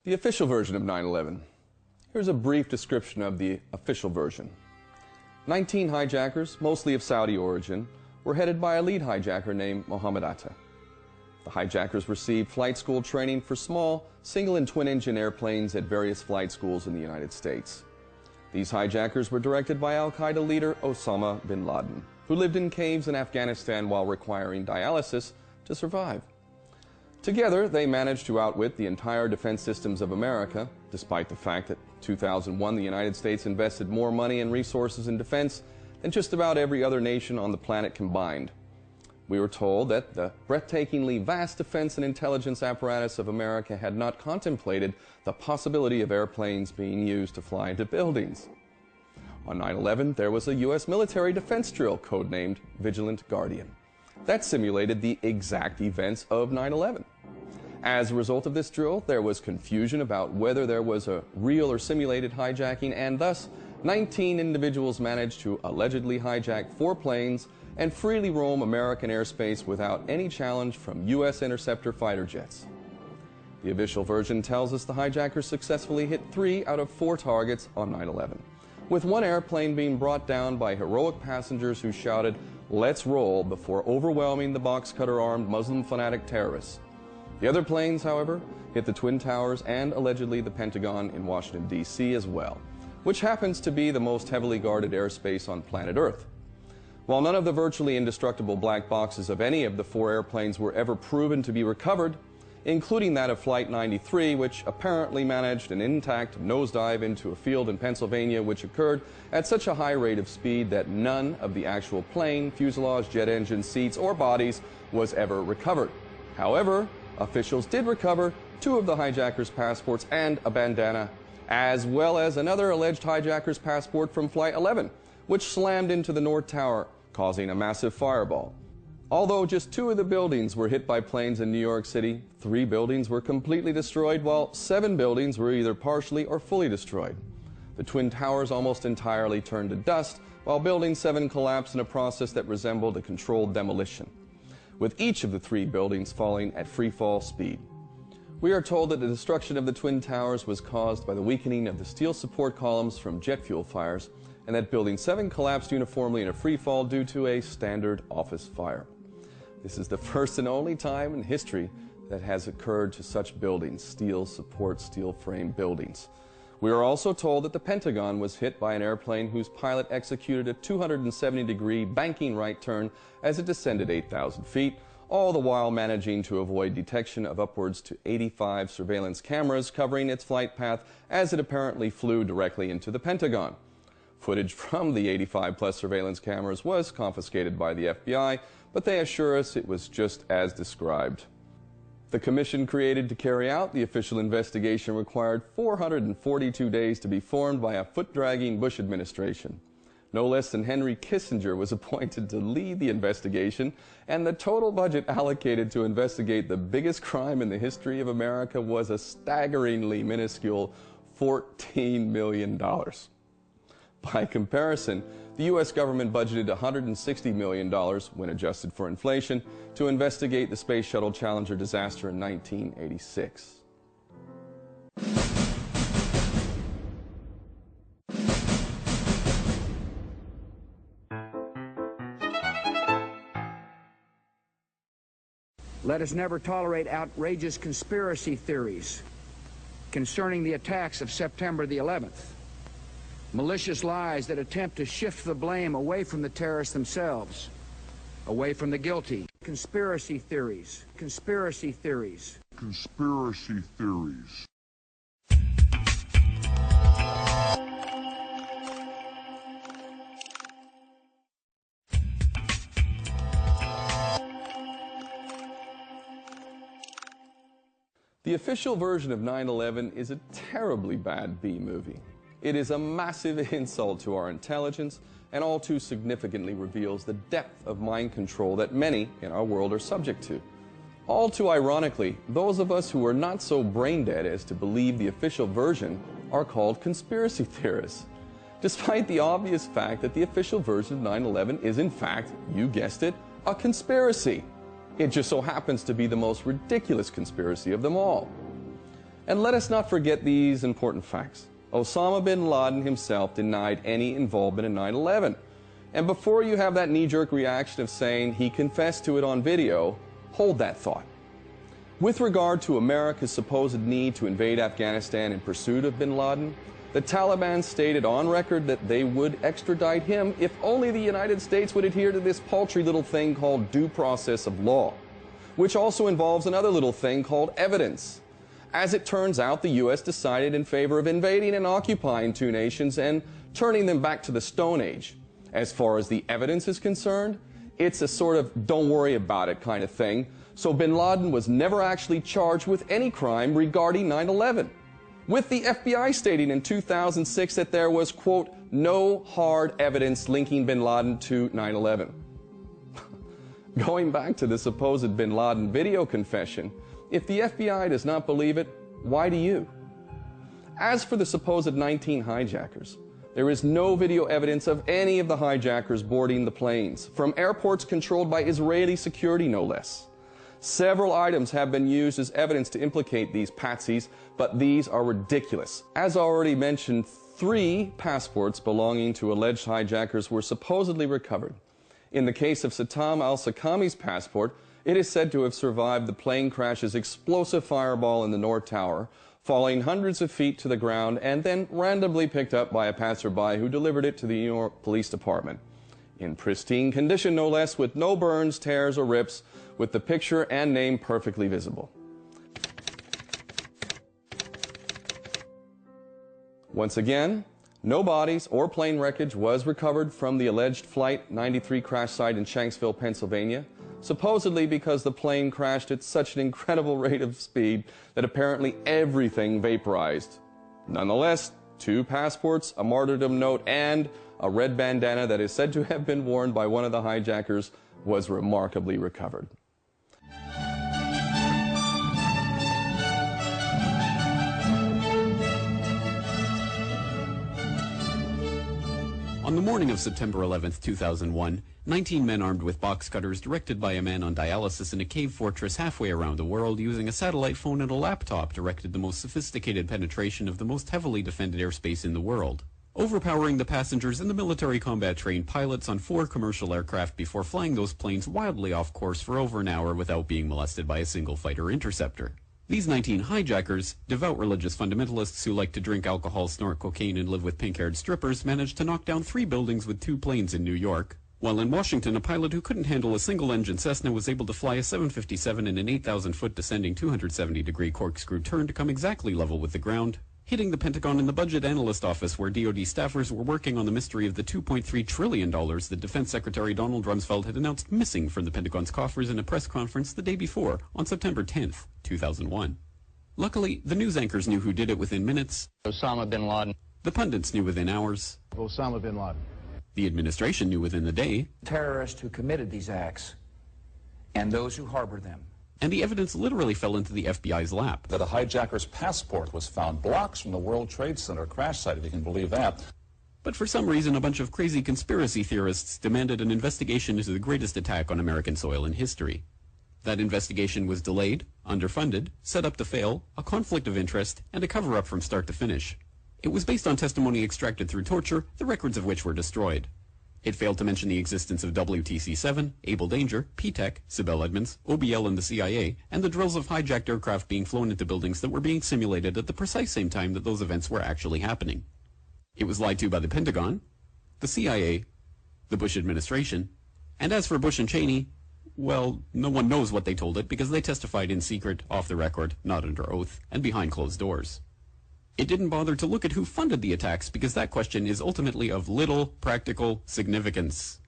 The official version of 9/11. Here's a brief description of the official version. 19 hijackers, mostly of Saudi origin, were headed by a lead hijacker named Mohammed Atta. The hijackers received flight school training for small, single and twin-engine airplanes at various flight schools in the United States. These hijackers were directed by al-Qaeda leader Osama bin Laden, who lived in caves in Afghanistan while requiring dialysis to survive. Together, they managed to outwit the entire defense systems of America, despite the fact that in 2001 the United States invested more money and resources in defense than just about every other nation on the planet combined. We were told that the breathtakingly vast defense and intelligence apparatus of America had not contemplated the possibility of airplanes being used to fly into buildings. On 9/11, there was a U.S. military defense drill codenamed Vigilant Guardian that simulated the exact events of 9/11. As a result of this drill, there was confusion about whether there was a real or simulated hijacking, and thus 19 individuals managed to allegedly hijack 4 planes and freely roam American airspace without any challenge from U.S. interceptor fighter jets. The official version tells us the hijackers successfully hit 3 out of 4 targets on 9/11, with one airplane being brought down by heroic passengers who shouted, "Let's roll," before overwhelming the box cutter-armed Muslim fanatic terrorists. The other planes, however, hit the Twin Towers and allegedly the Pentagon in Washington, D.C. as well, which happens to be the most heavily guarded airspace on planet Earth. While none of the virtually indestructible black boxes of any of the 4 airplanes were ever proven to be recovered, including that of Flight 93, which apparently managed an intact nosedive into a field in Pennsylvania, which occurred at such a high rate of speed that none of the actual plane, fuselage, jet engine, seats, or bodies was ever recovered. However, officials did recover 2 of the hijackers' passports and a bandana, as well as another alleged hijacker's passport from Flight 11, which slammed into the North Tower, causing a massive fireball. Although just 2 of the buildings were hit by planes in New York City, 3 buildings were completely destroyed, while 7 buildings were either partially or fully destroyed. The Twin Towers almost entirely turned to dust, while Building 7 collapsed in a process that resembled a controlled demolition, with each of the 3 buildings falling at free-fall speed. We are told that the destruction of the Twin Towers was caused by the weakening of the steel support columns from jet fuel fires, and that Building 7 collapsed uniformly in a free fall due to a standard office fire. This is the first and only time in history that has occurred to such buildings, steel support, steel frame buildings. We are also told that the Pentagon was hit by an airplane whose pilot executed a 270-degree banking right turn as it descended 8,000 feet, all the while managing to avoid detection of upwards to 85 surveillance cameras covering its flight path as it apparently flew directly into the Pentagon. Footage from the 85-plus surveillance cameras was confiscated by the FBI, but they assure us it was just as described. The commission created to carry out the official investigation required 442 days to be formed by a foot-dragging Bush administration. No less than Henry Kissinger was appointed to lead the investigation, and the total budget allocated to investigate the biggest crime in the history of America was a staggeringly minuscule $14 million. By comparison, the U.S. government budgeted $160 million, when adjusted for inflation, to investigate the Space Shuttle Challenger disaster in 1986. Let us never tolerate outrageous conspiracy theories concerning the attacks of September the 11th. Malicious lies that attempt to shift the blame away from the terrorists themselves, away from the guilty. Conspiracy theories. Conspiracy theories. Conspiracy theories. The official version of 9/11 is a terribly bad B-movie. It is a massive insult to our intelligence and all too significantly reveals the depth of mind control that many in our world are subject to. All too ironically, those of us who are not so brain-dead as to believe the official version are called conspiracy theorists, despite the obvious fact that the official version of 9/11 is in fact, you guessed it, a conspiracy. It just so happens to be the most ridiculous conspiracy of them all. And let us not forget these important facts. Osama bin Laden himself denied any involvement in 9/11. And before you have that knee-jerk reaction of saying he confessed to it on video, hold that thought. With regard to America's supposed need to invade Afghanistan in pursuit of bin Laden, the Taliban stated on record that they would extradite him if only the United States would adhere to this paltry little thing called due process of law, which also involves another little thing called evidence. As it turns out, the U.S. decided in favor of invading and occupying two nations and turning them back to the Stone Age. As far as the evidence is concerned, it's a sort of don't worry about it kind of thing. So bin Laden was never actually charged with any crime regarding 9/11, with the FBI stating in 2006 that there was, quote, no hard evidence linking bin Laden to 9/11. Going back to the supposed bin Laden video confession, if the FBI does not believe it, why do you? As for the supposed 19 hijackers, there is no video evidence of any of the hijackers boarding the planes, from airports controlled by Israeli security no less. Several items have been used as evidence to implicate these patsies, but these are ridiculous. As already mentioned, 3 passports belonging to alleged hijackers were supposedly recovered. In the case of Satam al-Sakami's passport, it is said to have survived the plane crash's explosive fireball in the North Tower, falling hundreds of feet to the ground and then randomly picked up by a passerby who delivered it to the New York Police Department. In pristine condition, no less, with no burns, tears, or rips, with the picture and name perfectly visible. Once again, no bodies or plane wreckage was recovered from the alleged Flight 93 crash site in Shanksville, Pennsylvania, supposedly because the plane crashed at such an incredible rate of speed that apparently everything vaporized. Nonetheless, 2 passports, a martyrdom note, and a red bandana that is said to have been worn by one of the hijackers was remarkably recovered. On the morning of September 11, 2001, 19 men armed with box cutters, directed by a man on dialysis in a cave fortress halfway around the world using a satellite phone and a laptop, directed the most sophisticated penetration of the most heavily defended airspace in the world, overpowering the passengers and the military combat-trained pilots on 4 commercial aircraft before flying those planes wildly off course for over an hour without being molested by a single fighter interceptor. These 19 hijackers, devout religious fundamentalists who like to drink alcohol, snort cocaine, and live with pink-haired strippers, managed to knock down 3 buildings with 2 planes in New York, while in Washington, a pilot who couldn't handle a single-engine Cessna was able to fly a 757 in an 8,000-foot descending 270-degree corkscrew turn to come exactly level with the ground, hitting the Pentagon in the budget analyst office where DoD staffers were working on the mystery of the $2.3 trillion that Defense Secretary Donald Rumsfeld had announced missing from the Pentagon's coffers in a press conference the day before, on September 10th, 2001. Luckily, the news anchors knew who did it within minutes. Osama bin Laden. The pundits knew within hours. Osama bin Laden. The administration knew within the day. Terrorists who committed these acts and those who harbor them. And the evidence literally fell into the FBI's lap. That a hijacker's passport was found blocks from the World Trade Center crash site, if you can believe that. But for some reason, a bunch of crazy conspiracy theorists demanded an investigation into the greatest attack on American soil in history. That investigation was delayed, underfunded, set up to fail, a conflict of interest, and a cover-up from start to finish. It was based on testimony extracted through torture, the records of which were destroyed. It failed to mention the existence of WTC-7, Able Danger, P-TECH, Sibel Edmonds, OBL and the CIA, and the drills of hijacked aircraft being flown into buildings that were being simulated at the precise same time that those events were actually happening. It was lied to by the Pentagon, the CIA, the Bush administration, and as for Bush and Cheney, well, no one knows what they told it because they testified in secret, off the record, not under oath, and behind closed doors. It didn't bother to look at who funded the attacks because that question is ultimately of little practical significance.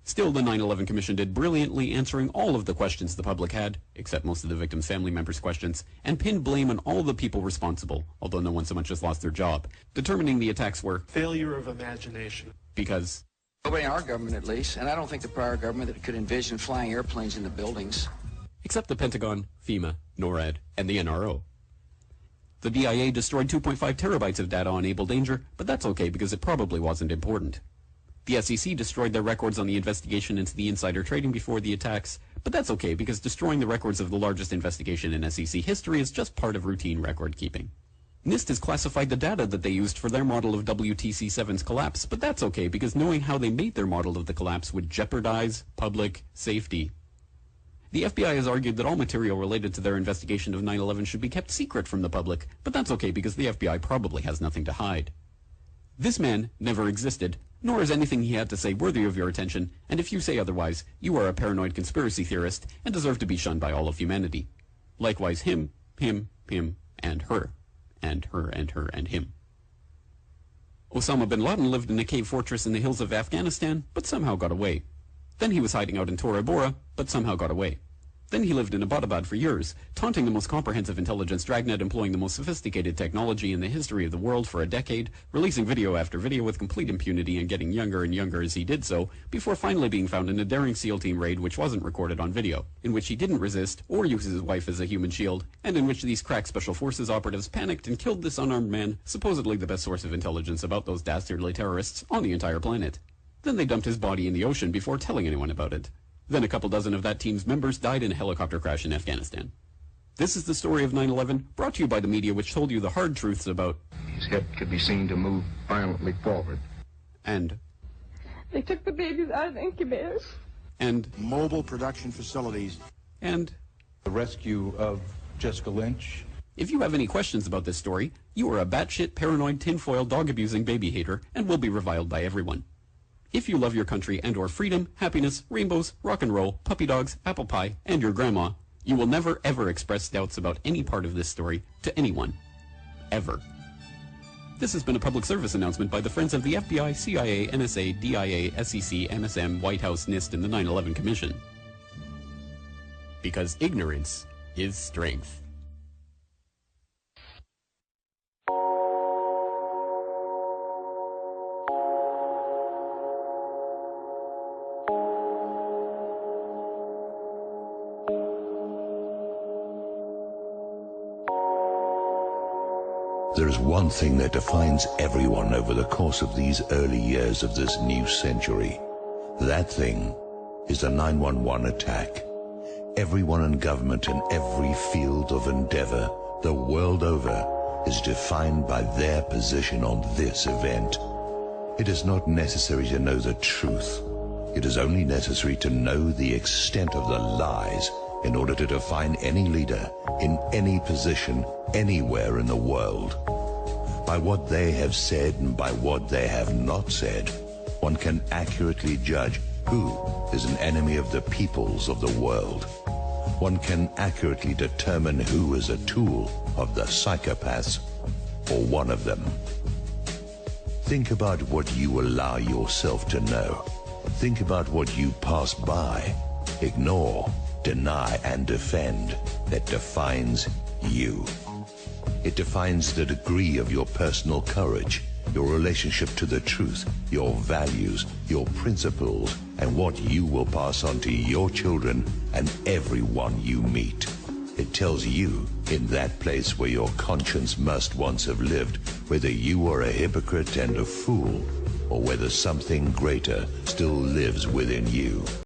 Still, the 9/11 Commission did brilliantly, answering all of the questions the public had, except most of the victims' family members' questions, and pinned blame on all the people responsible, although no one so much as lost their job, determining the attacks were failure of imagination. Because Nobody in our government, at least, and I don't think the prior government that could envision flying airplanes into buildings. Except the Pentagon, FEMA, NORAD, and the NRO. The DIA destroyed 2.5 terabytes of data on Able Danger, but that's okay because it probably wasn't important. The SEC destroyed their records on the investigation into the insider trading before the attacks, But that's okay, because destroying the records of the largest investigation in SEC history is just part of routine record keeping. NIST has classified the data that they used for their model of WTC7's collapse, but that's okay, because knowing how they made their model of the collapse would jeopardize public safety. The FBI has argued that all material related to their investigation of 9/11 should be kept secret from the public, but that's okay, because the FBI probably has nothing to hide. This man never existed, nor is anything he had to say worthy of your attention, and if you say otherwise, you are a paranoid conspiracy theorist and deserve to be shunned by all of humanity. Likewise him, and her. And her, and her, and him. Osama bin Laden lived in a cave fortress in the hills of Afghanistan, but somehow got away. Then he was hiding out in Tora Bora, but somehow got away. Then he lived in Abbottabad for years, taunting the most comprehensive intelligence dragnet, employing the most sophisticated technology in the history of the world for a decade, releasing video after video with complete impunity and getting younger and younger as he did so, before finally being found in a daring SEAL team raid which wasn't recorded on video, in which he didn't resist or use his wife as a human shield, and in which these crack special forces operatives panicked and killed this unarmed man, supposedly the best source of intelligence about those dastardly terrorists on the entire planet. Then they dumped his body in the ocean before telling anyone about it. Then a couple dozen of that team's members died in a helicopter crash in Afghanistan. This is the story of 9/11, brought to you by the media, which told you the hard truths about... His head could be seen to move violently forward. And... They took the babies out of incubators. And... Mobile production facilities. And... The rescue of Jessica Lynch. If you have any questions about this story, you are a batshit, paranoid, tinfoil, dog-abusing baby hater, and will be reviled by everyone. If you love your country and or freedom, happiness, rainbows, rock and roll, puppy dogs, apple pie, and your grandma, you will never ever express doubts about any part of this story to anyone. Ever. This has been a public service announcement by the Friends of the FBI, CIA, NSA, DIA, SEC, MSM, White House, NIST, and the 9/11 Commission. Because ignorance is strength. There is one thing that defines everyone over the course of these early years of this new century. That thing is the 9/11 attack. Everyone in government in every field of endeavor, the world over, is defined by their position on this event. It is not necessary to know the truth. It is only necessary to know the extent of the lies in order to define any leader in any position anywhere in the world. By what they have said and by what they have not said, one can accurately judge who is an enemy of the peoples of the world. One can accurately determine who is a tool of the psychopaths, or one of them. Think about what you allow yourself to know. Think about what you pass by, ignore, deny, and defend that defines you. It defines the degree of your personal courage, your relationship to the truth, your values, your principles, and what you will pass on to your children and everyone you meet. It tells you, in that place where your conscience must once have lived, whether you are a hypocrite and a fool, or whether something greater still lives within you.